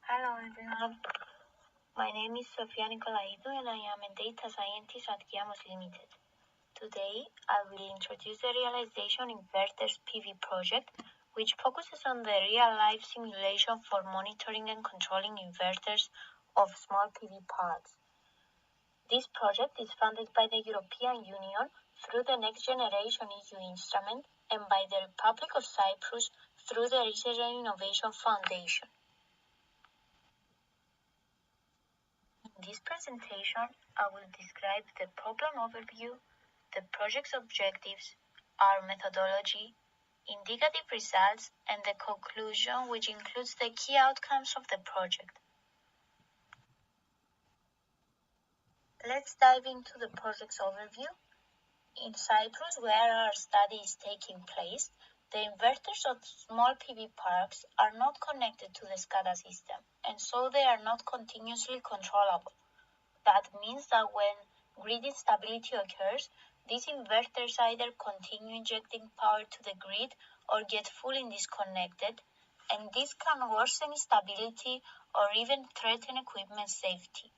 Hello everyone, my name is Sofia Nicolaidou and I am a data scientist at KYAMOS Limited. Today, I will introduce the Realization Inverters-PV project, which focuses on the real-life simulation for monitoring and controlling inverters of small PV parks. This project is funded by the European Union through the NextGenerationEU instrument and by the Republic of Cyprus through the Research and Innovation Foundation. In this presentation, I will describe the problem overview, the project's objectives, our methodology, indicative results, and the conclusion, which includes the key outcomes of the project. Let's dive into the project's overview. In Cyprus, where our study is taking place, the inverters of small PV parks are not connected to the SCADA system, and so they are not continuously controllable. That means that when grid instability occurs, these inverters either continue injecting power to the grid or get fully disconnected, and this can worsen stability or even threaten equipment safety.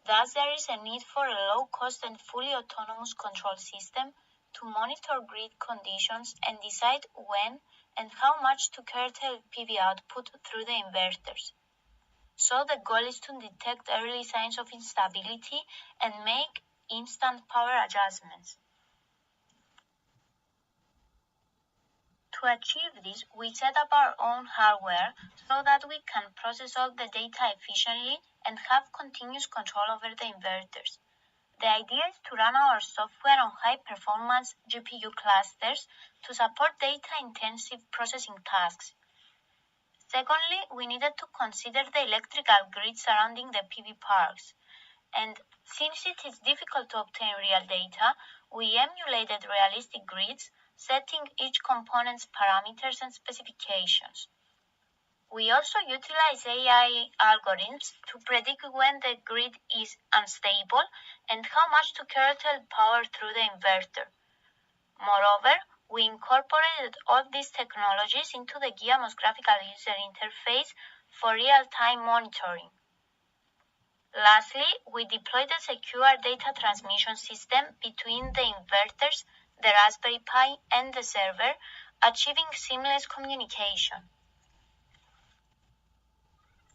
Thus, there is a need for a low-cost and fully autonomous control system to monitor grid conditions and decide when and how much to curtail PV output through the inverters. So the goal is to detect early signs of instability and make instant power adjustments. To achieve this, we set up our own hardware so that we can process all the data efficiently and have continuous control over the inverters. The idea is to run our software on high-performance GPU clusters to support data-intensive processing tasks. Secondly, we needed to consider the electrical grid surrounding the PV parks. And since it is difficult to obtain real data, we emulated realistic grids, setting each component's parameters and specifications. We also utilize AI algorithms to predict when the grid is unstable and how much to curtail power through the inverter. Moreover, we incorporated all these technologies into the KYAMOS graphical user interface for real-time monitoring. Lastly, we deployed a secure data transmission system between the inverters, the Raspberry Pi, and the server, achieving seamless communication.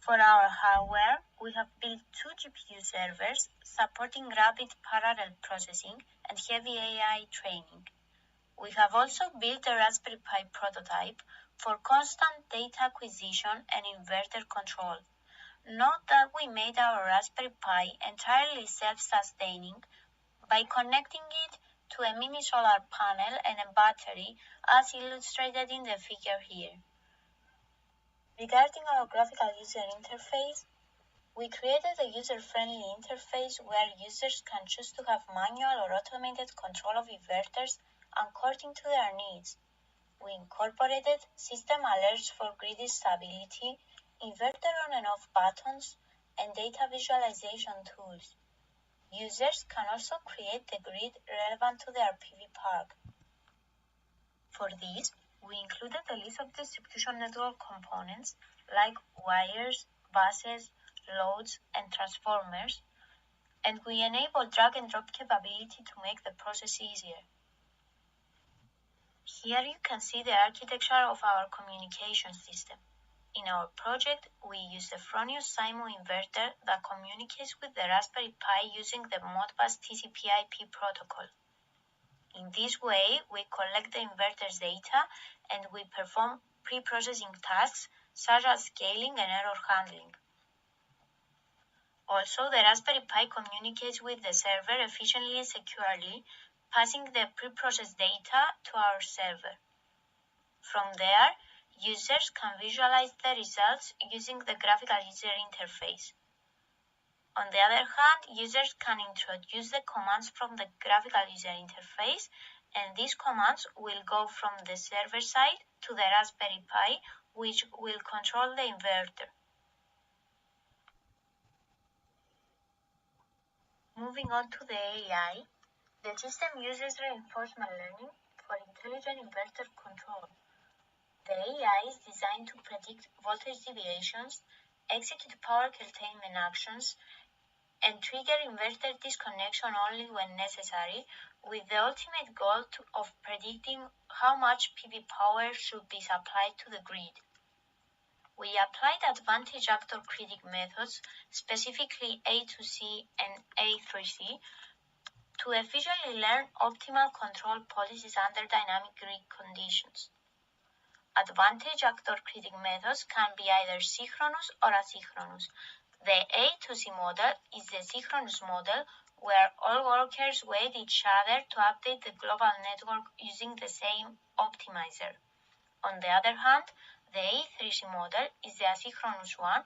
For our hardware, we have built two GPU servers supporting rapid parallel processing and heavy AI training. We have also built a Raspberry Pi prototype for constant data acquisition and inverter control. Note that we made our Raspberry Pi entirely self-sustaining by connecting it to a mini solar panel and a battery, as illustrated in the figure here. Regarding our graphical user interface, we created a user-friendly interface where users can choose to have manual or automated control of inverters according to their needs. We incorporated system alerts for grid stability, inverter on and off buttons, and data visualization tools. Users can also create the grid relevant to their PV park. For this, we included a list of distribution network components like wires, buses, loads, and transformers, and we enabled drag and drop capability to make the process easier. Here you can see the architecture of our communication system. In our project, we use the Fronius SIMO inverter that communicates with the Raspberry Pi using the Modbus TCP/IP protocol. In this way, we collect the inverter's data and we perform pre-processing tasks such as scaling and error handling. Also, the Raspberry Pi communicates with the server efficiently and securely, passing the pre-processed data to our server. From there, users can visualize the results using the graphical user interface. On the other hand, users can introduce the commands from the graphical user interface, and these commands will go from the server side to the Raspberry Pi, which will control the inverter. Moving on to the AI, the system uses reinforcement learning for intelligent inverter control. The AI is designed to predict voltage deviations, execute power curtailment actions, and trigger inverter disconnection only when necessary, with the ultimate goal of predicting how much PV power should be supplied to the grid. We applied advantage actor critic methods, specifically A2C and A3C, to efficiently learn optimal control policies under dynamic grid conditions. Advantage actor critic methods can be either synchronous or asynchronous. The A2C model is the synchronous model where all workers wait each other to update the global network using the same optimizer. On the other hand, the A3C model is the asynchronous one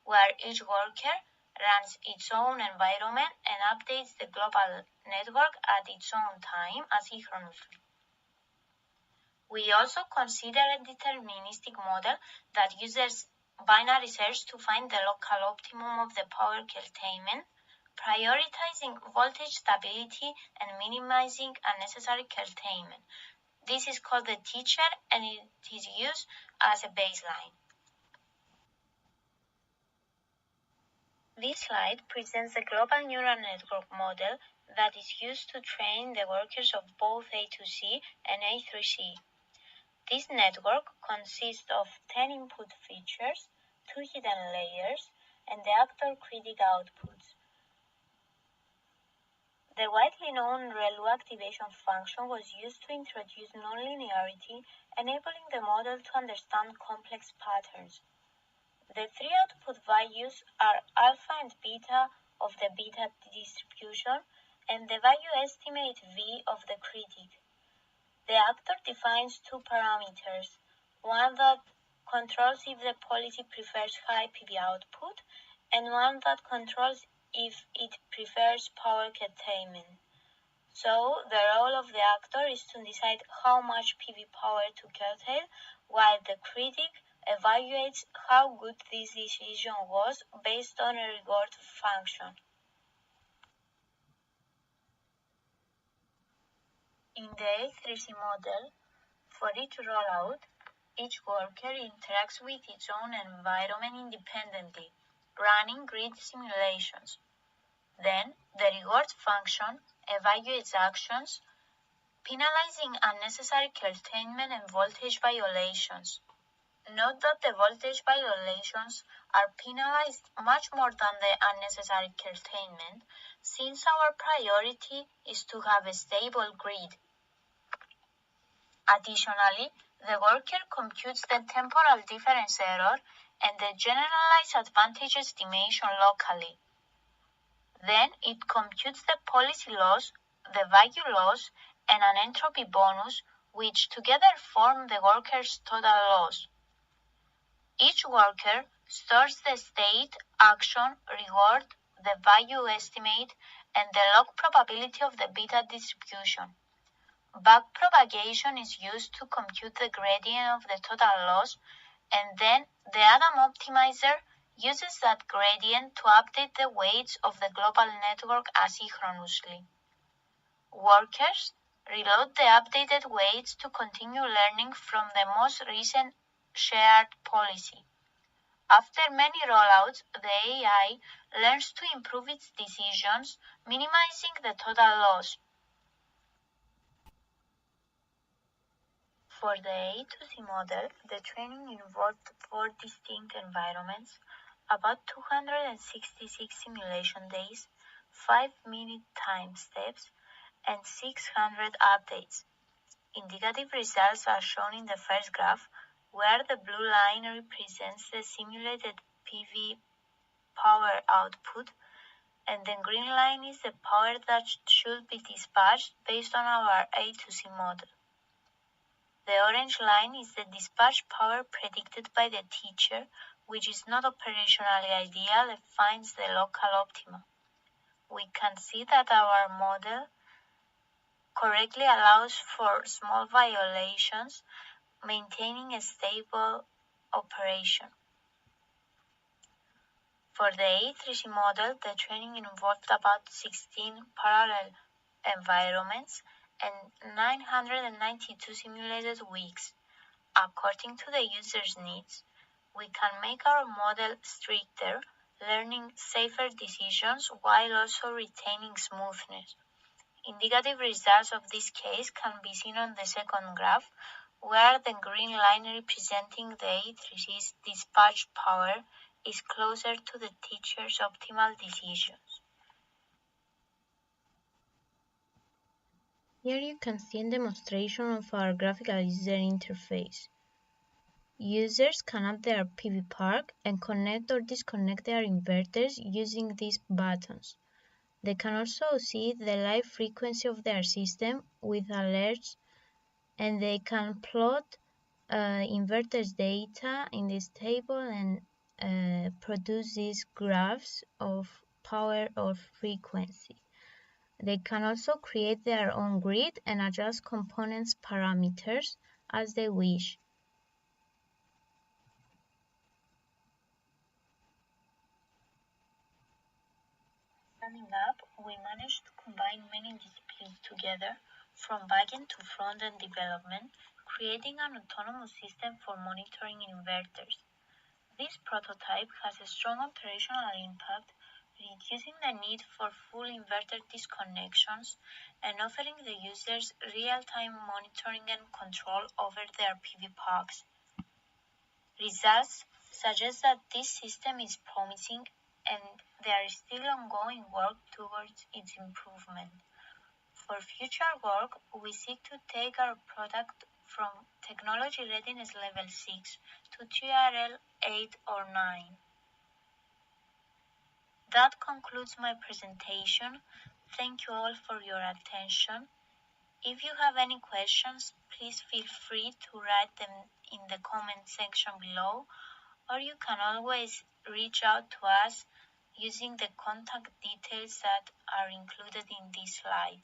where each worker runs its own environment and updates the global network at its own time asynchronously. We also consider a deterministic model that uses binary search to find the local optimum of the power curtailment, prioritizing voltage stability and minimizing unnecessary curtailment. This is called the teacher and it is used as a baseline. This slide presents the global neural network model that is used to train the workers of both A2C and A3C. This network consists of 10 input features, 2 hidden layers, and the actor critic outputs. The widely known ReLU activation function was used to introduce nonlinearity, enabling the model to understand complex patterns. The three output values are alpha and beta of the beta distribution and the value estimate V of the critic. The actor defines two parameters, one that controls if the policy prefers high PV output and one that controls if it prefers power curtailment. So, the role of the actor is to decide how much PV power to curtail, while the critic evaluates how good this decision was based on a reward function. In the A3C model, for each rollout, each worker interacts with its own environment independently, running grid simulations. Then, the reward function evaluates actions, penalizing unnecessary curtailment and voltage violations. Note that the voltage violations are penalized much more than the unnecessary curtailment, since our priority is to have a stable grid. Additionally, the worker computes the temporal difference error and the generalized advantage estimation locally. Then it computes the policy loss, the value loss, and an entropy bonus, which together form the worker's total loss. Each worker stores the state, action, reward, the value estimate, and the log probability of the beta distribution. Backpropagation is used to compute the gradient of the total loss, and then the Adam optimizer uses that gradient to update the weights of the global network asynchronously. Workers reload the updated weights to continue learning from the most recent shared policy. After many rollouts, the AI learns to improve its decisions, minimizing the total loss. For the A2C model, the training involved 4 distinct environments, about 266 simulation days, 5-minute time steps, and 600 updates. Indicative results are shown in the first graph, where the blue line represents the simulated PV power output, and the green line is the power that should be dispatched based on our A2C model. The orange line is the dispatch power predicted by the teacher, which is not operationally ideal and finds the local optima. We can see that our model correctly allows for small violations, maintaining a stable operation. For the A3C model, the training involved about 16 parallel environments and 992 simulated weeks. According to the user's needs, we can make our model stricter, learning safer decisions while also retaining smoothness. Indicative results of this case can be seen on the second graph, where the green line representing the A3C's dispatch power is closer to the teacher's optimal decisions. Here you can see a demonstration of our graphical user interface. Users can add their PV park and connect or disconnect their inverters using these buttons. They can also see the live frequency of their system with alerts, and they can plot inverters data in this table and produce these graphs of power or frequency. They can also create their own grid and adjust components parameters as they wish. Summing up, we managed to combine many disciplines together, from back-end to front-end development, creating an autonomous system for monitoring inverters. This prototype has a strong operational impact, reducing the need for full inverter disconnections and offering the users real-time monitoring and control over their PV parks. Results suggest that this system is promising, and there is still ongoing work towards its improvement. For future work, we seek to take our product from Technology Readiness Level 6 to TRL 8 or 9. That concludes my presentation. Thank you all for your attention. If you have any questions, please feel free to write them in the comment section below, or you can always reach out to us using the contact details that are included in this slide.